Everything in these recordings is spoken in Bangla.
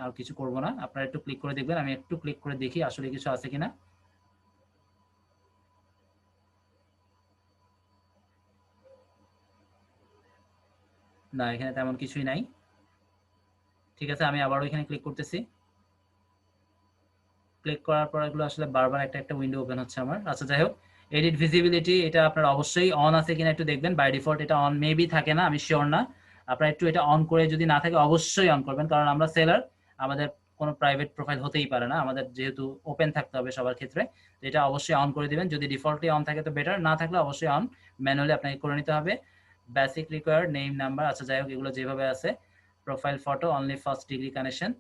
আর কিছু করব না, আপনারা একটু ক্লিক করে দেখবেন। আমি একটু ক্লিক করে দেখি আসলে কিছু আছে কিনা। না, এখানে তেমন কিছুই নাই। ঠিক আছে, আমি আবারও এখানে ক্লিক করতেছি। ক্লিক করার পর এগুলো আসলে বারবার একটা একটা উইন্ডো ওপেন হচ্ছে আমার। আচ্ছা যাই হোক, এডিট ভিজিবিলিটি এটা আপনার অবশ্যই অন আছে কিনা একটু দেখবেন। বাই ডিফল্ট এটা অন মেবি থাকে না, আমি শিওর না। আপনারা একটু এটা অন করে, যদি না থাকে অবশ্যই অন করবেন, কারণ আমরা সেলার, আমাদের কোনো প্রাইভেট প্রোফাইল হতেই পারে না, আমাদের যেহেতু ওপেন থাকতে হবে সবার ক্ষেত্রে। তো এটা অবশ্যই অন করে দিবেন। যদি ডিফল্টলি অন থাকে তো বেটার, না থাকলে অবশ্যই অন ম্যানুয়ালি আপনাকে করে নিতে হবে। বেসিক রিকোয়ার্ড নেম নাম্বার, আচ্ছা যাই হোক এগুলো যেভাবে আছে। Profile photo only first degree connection,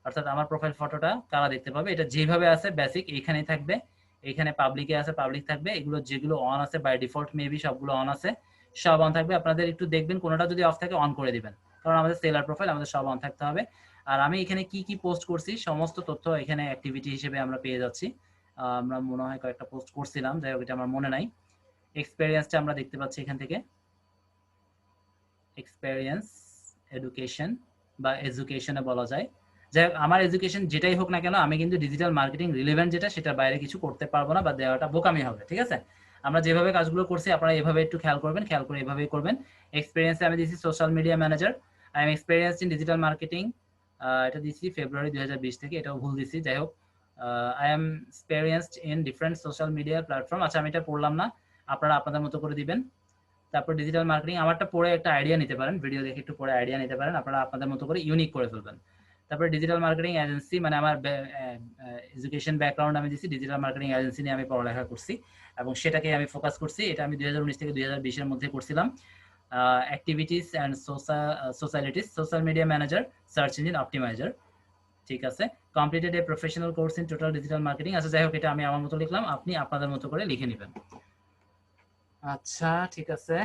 অর্থাৎ আমার প্রোফাইল ফটোটা কারা দেখতে পাবে, এটা যেভাবে আছে বেসিক এইখানেই থাকবে। এখানে পাবলিকে আছে, পাবলিক থাকবে। এগুলো যেগুলো অন আছে বাই ডিফল্ট মেবি সবগুলো অন আছে, সব অন থাকবে। আপনাদের একটু দেখবেন কোনোটা যদি অফ থাকে অন করে দিবেন, কারণ আমাদের সেলার প্রোফাইল, আমাদের সব অন থাকতে হবে। আর আমি এখানে কি কি পোস্ট করছি সমস্ত তথ্য এখানে অ্যাক্টিভিটি হিসেবে আমরা পেয়ে যাচ্ছি। আমরা মনে হয় কয়েকটা পোস্ট করছিলাম, যাই হোক এটা আমার মনে নাই। এক্সপেরিয়েন্সটা আমরা দেখতে পাচ্ছি এখান থেকে, এক্সপেরিয়েন্স এডুকেশন বা এডুকেশনে বলা যায়। যাই হোক, আমার এডুকেশন যেটাই হোক না কেন, আমি কিন্তু ডিজিটাল মার্কেটিং রিলেভেন্ট যেটা, সেটার বাইরে কিছু করতে পারবো না, বা দেওয়াটা বোকামি হবে। ঠিক আছে, আমরা যেভাবে কাজগুলো করছি আপনারা এভাবে একটু খেয়াল করবেন, খেয়াল করে এভাবেই করবেন। এক্সপিরিয়েন্সে আমি দিচ্ছি social media manager, I am experience in digital marketing, এটা দিচ্ছি ফেব্রুয়ারি 2020 থেকে, এটাও ভুল দিচ্ছি। যাই হোক, I am experienced in different social media platform, আচ্ছা আমি এটা পড়লাম না, আপনারা আপনাদের মতো করে দিবেন। তারপর ডিজিটাল মার্কেটিং, আমারটা পড়ে একটা আইডিয়া নিতে পারেন, ভিডিও দেখে একটু পড়ে আইডিয়া নিতে পারেন, আপনারা আপনাদের মতো করে ইউনিক করে ফেলবেন। তারপরে ডিজিটাল মার্কেটিং এজেন্সি, মানে আমার এডুকেশন ব্যাকগ্রাউন্ড আমি দিচ্ছি, ডিজিটাল মার্কেটিং এজেন্সি নিয়ে আমি পড়ালেখা করছি এবং সেটাকে আমি ফোকাস করছি। এটা আমি 2019 থেকে 2020 এর মধ্যে করছিলাম। Activities and socialities, social media manager, search engine optimiser. ঠিক আছে, completed a professional course in total digital marketing. আচ্ছা যাই হোক, এটা আমি আমার মতো লিখলাম, আপনি আপনাদের মতো করে লিখে নেবেন। আচ্ছা ঠিক আছে।